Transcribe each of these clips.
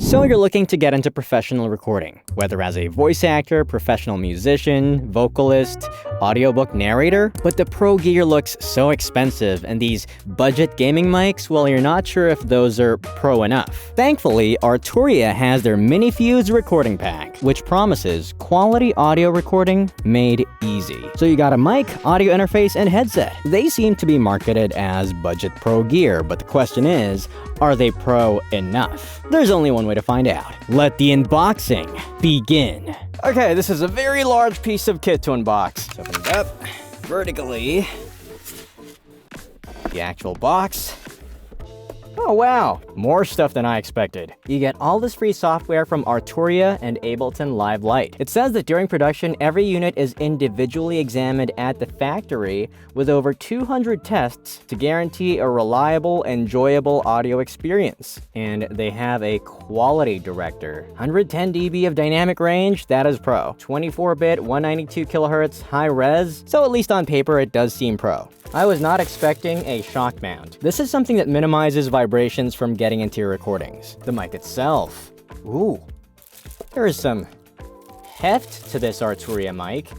So you're looking to get into professional recording, whether as a voice actor, professional musician, vocalist, audiobook narrator, but the pro gear looks so expensive and these budget gaming mics, well, you're not sure if those are pro enough. Thankfully, Arturia has their MiniFuse Recording Pack, which promises quality audio recording made easy. So you got a mic, audio interface, and headset. They seem to be marketed as budget pro gear, but the question is, are they pro enough? There's only one way to find out. Let the unboxing begin. Okay, this is a very large piece of kit to unbox. Open it up vertically. The actual box. Oh wow, more stuff than I expected. You get all this free software from Arturia and Ableton Live Lite. It says that during production, every unit is individually examined at the factory with over 200 tests to guarantee a reliable, enjoyable audio experience. And they have a quality director. 110 dB of dynamic range, that is pro. 24-bit, 192 kilohertz, high res, so at least on paper it does seem pro. I was not expecting a shock mount. This is something that minimizes vibrations from getting into your recordings. The mic itself. Ooh. There is some heft to this Arturia mic.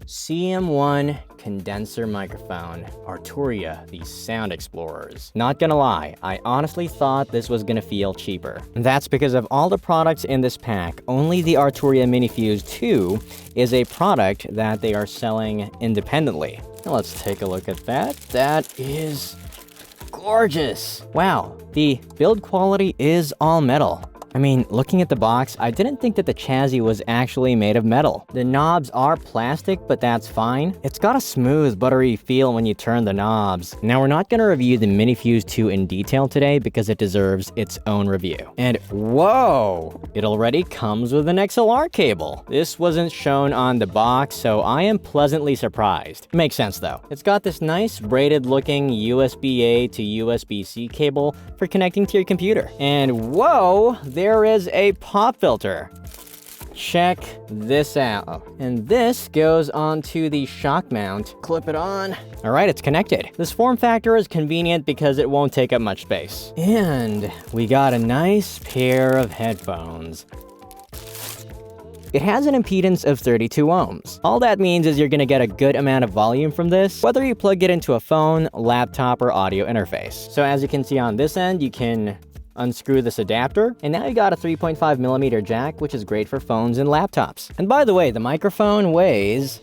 CM1 condenser microphone. Arturia, the sound explorers. Not gonna lie, I honestly thought this was gonna feel cheaper. That's because of all the products in this pack, only the Arturia MiniFuse 2 is a product that they are selling independently. Now let's take a look at that. That is gorgeous. Wow, the build quality is all metal. I mean, looking at the box, I didn't think that the chassis was actually made of metal. The knobs are plastic, but that's fine. It's got a smooth, buttery feel when you turn the knobs. Now, we're not gonna review the MiniFuse 2 in detail today because it deserves its own review. And whoa, it already comes with an XLR cable. This wasn't shown on the box, so I am pleasantly surprised. Makes sense though. It's got this nice braided looking USB-A to USB-C cable for connecting to your computer. And whoa, there is a pop filter. Check this out. Oh, and this goes onto the shock mount. Clip it on. All right, it's connected. This form factor is convenient because it won't take up much space. And we got a nice pair of headphones. It has an impedance of 32 ohms. All that means is you're gonna get a good amount of volume from this, whether you plug it into a phone, laptop, or audio interface. So as you can see on this end, you can unscrew this adapter, and now you got a 3.5mm jack, which is great for phones and laptops. And by the way, the microphone weighs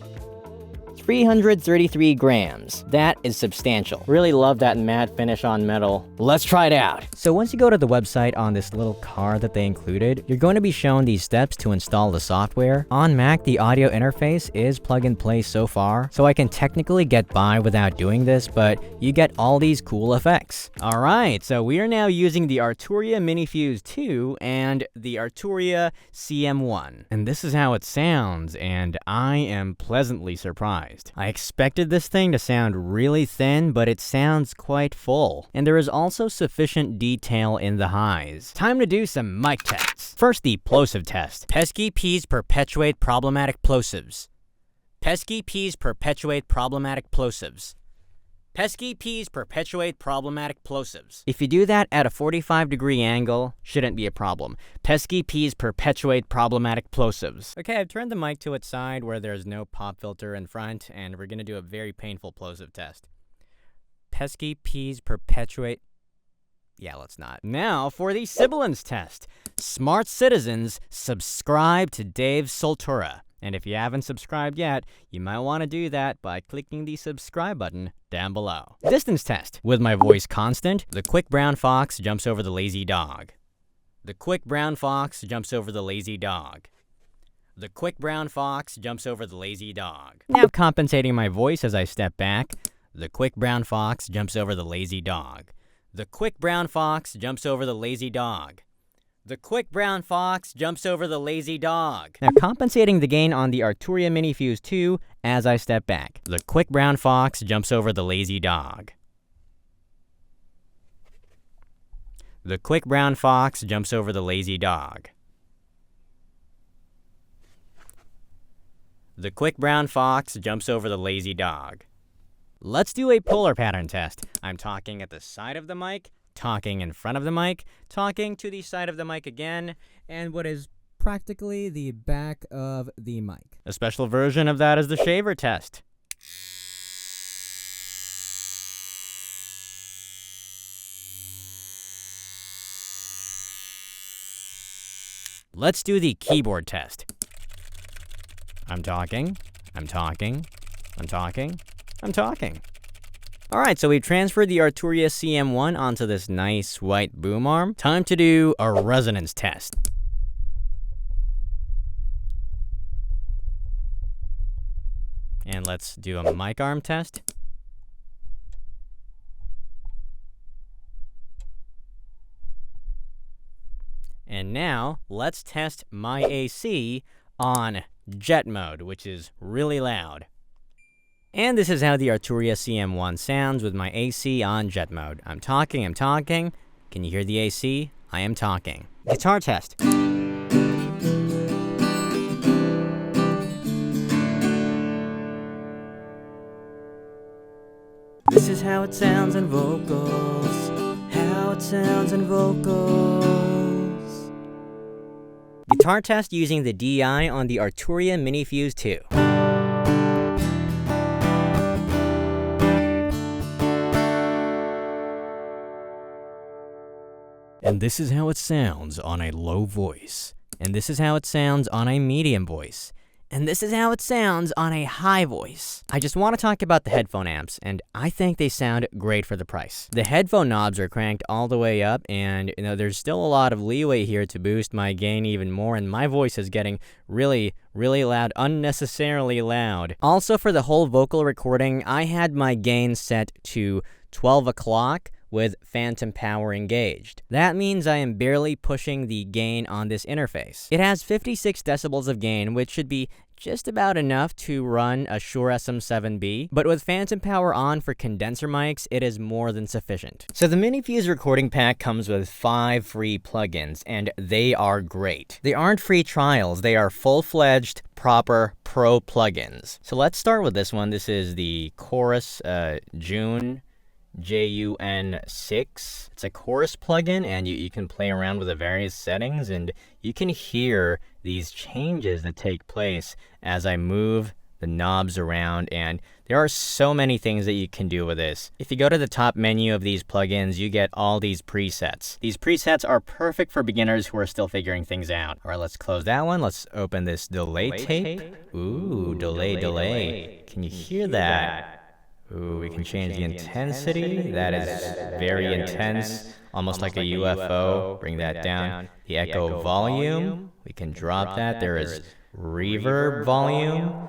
333 grams. That is substantial. Really love that matte finish on metal. Let's try it out. So once you go to the website on this little card that they included, you're going to be shown these steps to install the software. On Mac, the audio interface is plug and play so far, so I can technically get by without doing this, but you get all these cool effects. All right, so we are now using the Arturia MiniFuse 2 and the Arturia CM1. And this is how it sounds, and I am pleasantly surprised. I expected this thing to sound really thin, but it sounds quite full. And there is also sufficient detail in the highs. Time to do some mic tests. First, the Plosive Test. Pesky peas perpetuate problematic plosives. Pesky peas perpetuate problematic plosives. Pesky peas perpetuate problematic plosives. If you do that at a 45-degree angle, shouldn't be a problem. Pesky peas perpetuate problematic plosives. Okay, I've turned the mic to its side where there's no pop filter in front, and we're gonna do a very painful plosive test. Pesky peas perpetuate... Yeah, let's not. Now for the Sibilance Test. Smart citizens, subscribe to Dave Soltura. And if you haven't subscribed yet, you might want to do that by clicking the subscribe button down below. Distance test. With my voice constant, the quick brown fox jumps over the lazy dog. The quick brown fox jumps over the lazy dog. The quick brown fox jumps over the lazy dog. Now compensating my voice as I step back. The quick brown fox jumps over the lazy dog. The quick brown fox jumps over the lazy dog. The quick brown fox jumps over the lazy dog. Now compensating the gain on the Arturia MiniFuse 2 as I step back. The quick brown fox jumps over the lazy dog. The quick brown fox jumps over the lazy dog. The quick brown fox jumps over the lazy dog. Let's do a polar pattern test. I'm talking at the side of the mic, talking in front of the mic, talking to the side of the mic again, and what is practically the back of the mic. A special version of that is the shaver test. Let's do the keyboard test. I'm talking, I'm talking, I'm talking, I'm talking. All right, so we've transferred the Arturia CM1 onto this nice white boom arm. Time to do a resonance test. And let's do a mic arm test. And now, let's test my AC on jet mode, which is really loud. And this is how the Arturia CM1 sounds with my AC on jet mode. I'm talking, I'm talking. Can you hear the AC? I am talking. Guitar test. This is how it sounds in vocals. How it sounds in vocals. Guitar test using the DI on the Arturia MiniFuse 2. And this is how it sounds on a low voice. And this is how it sounds on a medium voice. And this is how it sounds on a high voice. I just want to talk about the headphone amps, and I think they sound great for the price. The headphone knobs are cranked all the way up, and there's still a lot of leeway here to boost my gain even more, and my voice is getting really, really loud, unnecessarily loud. Also, for the whole vocal recording, I had my gain set to 12 o'clock, with phantom power engaged. That means I am barely pushing the gain on this interface. It has 56 decibels of gain, which should be just about enough to run a Shure SM7B, but with phantom power on for condenser mics, it is more than sufficient. So the MiniFuse Recording Pack comes with 5 free plugins, and they are great. They aren't free trials, they are full-fledged, proper pro plugins. So let's start with this one. This is the Chorus June JUN6. It's a chorus plugin, and you can play around with the various settings, and you can hear these changes that take place as I move the knobs around, and there are so many things that you can do with this. If you go to the top menu of these plugins, you get all these presets. These presets are perfect for beginners who are still figuring things out. All right, let's close that one. Let's open this delay tape. Ooh, delay. Can you hear that? Ooh, we can change the intensity. That is very intense, almost like a UFO. Bring that down. The echo volume, we can drop that. There is reverb volume.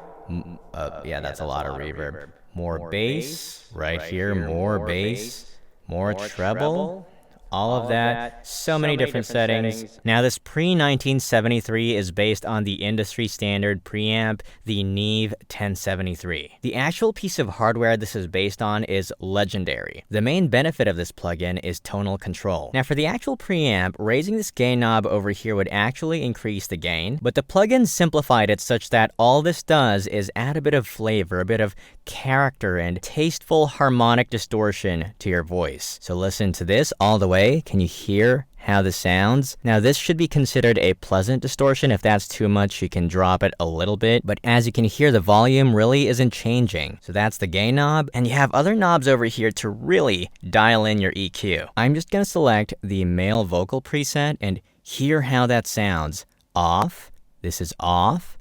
Yeah, that's a lot of reverb. More bass, right here, more bass, more treble. All of that, so many different settings. Now, this pre-1973 is based on the industry standard preamp, the Neve 1073. The actual piece of hardware this is based on is legendary. The main benefit of this plugin is tonal control. Now, for the actual preamp, raising this gain knob over here would actually increase the gain, but the plugin simplified it such that all this does is add a bit of flavor, a bit of character, and tasteful harmonic distortion to your voice. So listen to this all the way. Can you hear how this sounds? Now, this should be considered a pleasant distortion. If that's too much, you can drop it a little bit, but as you can hear, the volume really isn't changing. So that's the gain knob, and you have other knobs over here to really dial in your EQ. I'm just gonna select the male vocal preset and hear how that sounds. Off, this is off,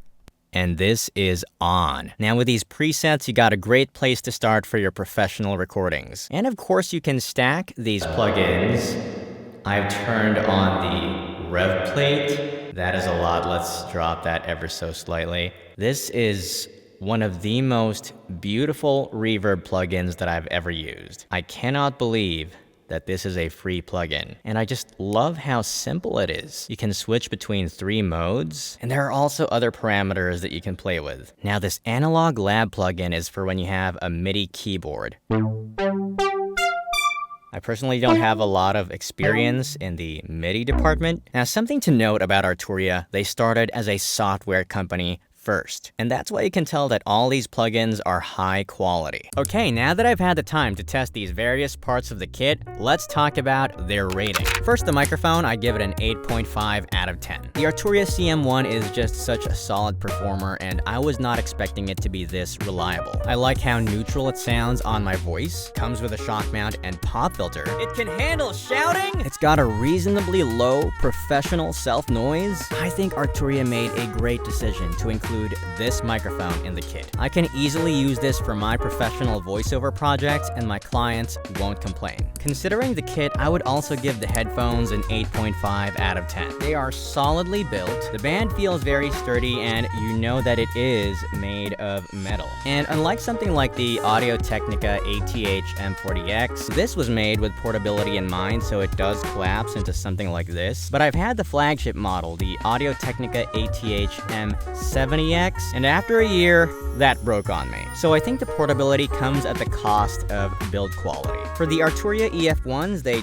and this is on. Now, with these presets, you got a great place to start for your professional recordings. And of course, you can stack these plugins. I've turned on the Rev Plate. That is a lot. Let's drop that ever so slightly. This is one of the most beautiful reverb plugins that I've ever used. I cannot believe that this is a free plugin, and I just love how simple it is. You can switch between 3 modes, and there are also other parameters that you can play with. Now, this Analog Lab plugin is for when you have a MIDI keyboard. I personally don't have a lot of experience in the MIDI department. Now, something to note about Arturia, they started as a software company first. And that's why you can tell that all these plugins are high quality. Okay, now that I've had the time to test these various parts of the kit, let's talk about their rating. First, the microphone, I give it an 8.5 out of 10. The Arturia CM1 is just such a solid performer, and I was not expecting it to be this reliable. I like how neutral it sounds on my voice, comes with a shock mount and pop filter. It can handle shouting! It's got a reasonably low professional self-noise. I think Arturia made a great decision to include this microphone in the kit. I can easily use this for my professional voiceover projects, and my clients won't complain. Considering the kit, I would also give the headphones an 8.5 out of 10. They are solidly built, the band feels very sturdy, and you know that it is made of metal. And unlike something like the Audio-Technica ATH M40X, this was made with portability in mind, so it does collapse into something like this. But I've had the flagship model, the Audio-Technica ATH M70X, and after a year, that broke on me. So I think the portability comes at the cost of build quality. For the Arturia EF1s, they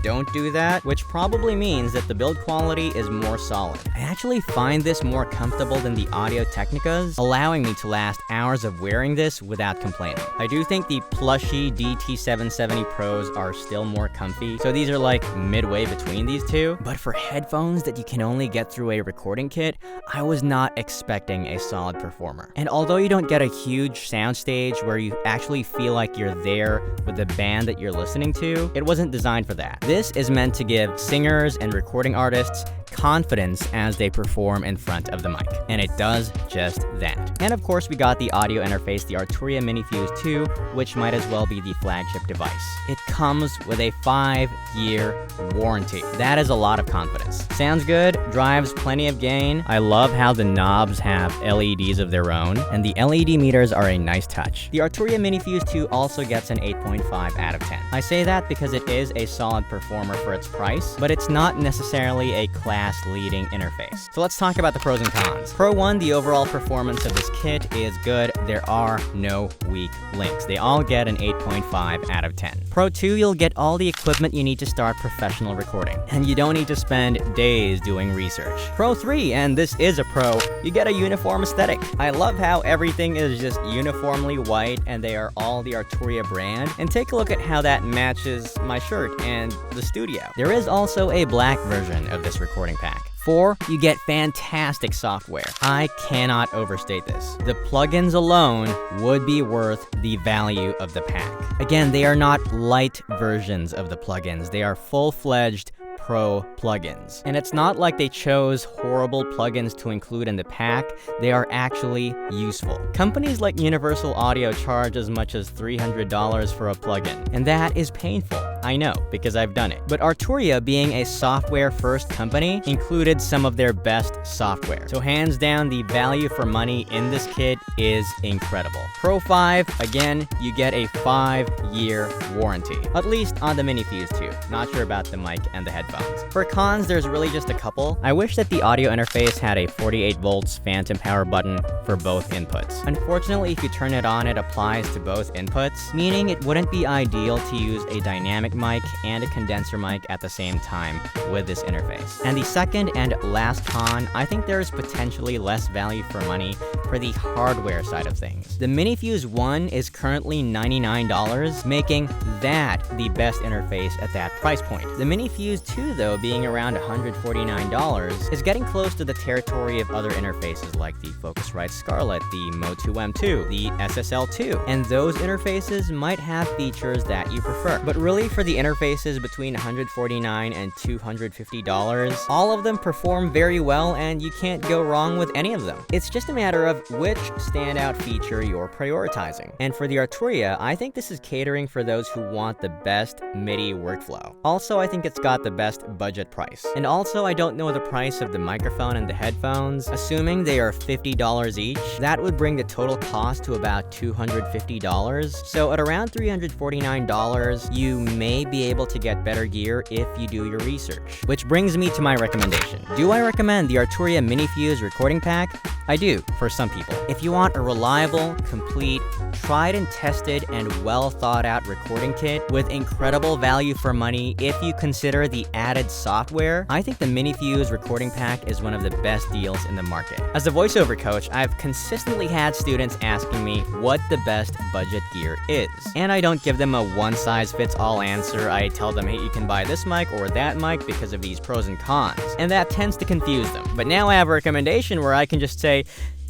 don't do that, which probably means that the build quality is more solid. I actually find this more comfortable than the Audio-Technicas, allowing me to last hours of wearing this without complaining. I do think the plushy DT770 Pros are still more comfy, so these are like midway between these two. But for headphones that you can only get through a recording kit, I was not expecting a solid performer. And although you don't get a huge soundstage where you actually feel like you're there with the band that you're listening to, it wasn't designed for that. This is meant to give singers and recording artists confidence as they perform in front of the mic, and it does just that. And of course, we got the audio interface, the Arturia MiniFuse 2, which might as well be the flagship device. It comes with a 5-year warranty. That is a lot of confidence. Sounds good, drives plenty of gain. I love how the knobs have LEDs of their own, and the LED meters are a nice touch. The Arturia MiniFuse 2 also gets an 8.5 out of 10. I say that because it is a solid performer for its price, but it's not necessarily a class-leading interface. So let's talk about the pros and cons. Pro 1, the overall performance of this kit is good. There are no weak links. They all get an 8.5 out of 10. Pro 2, you'll get all the equipment you need to start professional recording, and you don't need to spend days doing research. Pro 3, and this is a pro, you get a uniform aesthetic. I love how everything is just uniformly white, and they are all the Arturia brand. And take a look at how that matches my shirt and the studio. There is also a black version of this recording pack. 4, you get fantastic software. I cannot overstate this. The plugins alone would be worth the value of the pack. Again, they are not light versions of the plugins. They are full-fledged Pro plugins. And it's not like they chose horrible plugins to include in the pack, they are actually useful. Companies like Universal Audio charge as much as $300 for a plugin, and that is painful. I know, because I've done it. But Arturia, being a software-first company, included some of their best software. So hands down, the value for money in this kit is incredible. Pro 5, again, you get a 5-year warranty. At least on the MiniFuse 2. Not sure about the mic and the headphones. For cons, there's really just a couple. I wish that the audio interface had a 48 volts phantom power button for both inputs. Unfortunately, if you turn it on, it applies to both inputs, meaning it wouldn't be ideal to use a dynamic mic and a condenser mic at the same time with this interface. And the second and last con, I think there is potentially less value for money for the hardware side of things. The MiniFuse 1 is currently $99, making that the best interface at that price point. The MiniFuse 2, though, being around $149, is getting close to the territory of other interfaces like the Focusrite Scarlett, the Mo2 M2, the SSL2, and those interfaces might have features that you prefer. But really, for the interfaces between $149 and $250, all of them perform very well, and you can't go wrong with any of them. It's just a matter of which standout feature you're prioritizing. And for the Arturia, I think this is catering for those who want the best MIDI workflow. Also, I think it's got the best budget price. And also, I don't know the price of the microphone and the headphones. Assuming they are $50 each, that would bring the total cost to about $250. So at around $349, you may be able to get better gear if you do your research. Which brings me to my recommendation. Do I recommend the Arturia MiniFuse Recording Pack? I do, for some people. If you want a reliable, complete, tried and tested, and well thought out recording kit with incredible value for money if you consider the added software, I think the MiniFuse Recording Pack is one of the best deals in the market. As a voiceover coach, I've consistently had students asking me what the best budget gear is. And I don't give them a one-size-fits-all answer. I tell them, hey, you can buy this mic or that mic because of these pros and cons. And that tends to confuse them. But now I have a recommendation where I can just say,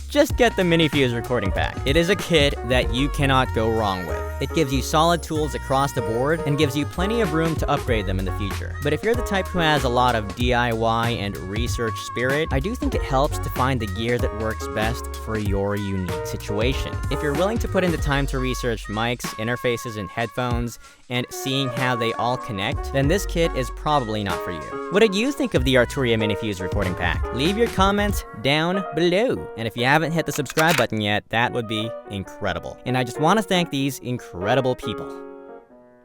just get the MiniFuse Recording Pack. It is a kit that you cannot go wrong with. It gives you solid tools across the board and gives you plenty of room to upgrade them in the future. But if you're the type who has a lot of DIY and research spirit, I do think it helps to find the gear that works best for your unique situation. If you're willing to put in the time to research mics, interfaces, and headphones, and seeing how they all connect, then this kit is probably not for you. What did you think of the Arturia MiniFuse Recording Pack? Leave your comments down below. And if you haven't hit the subscribe button yet, that would be incredible. And I just want to thank these incredible people.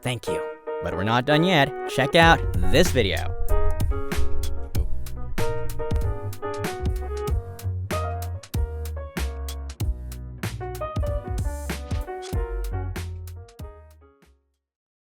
Thank you. But we're not done yet. Check out this video.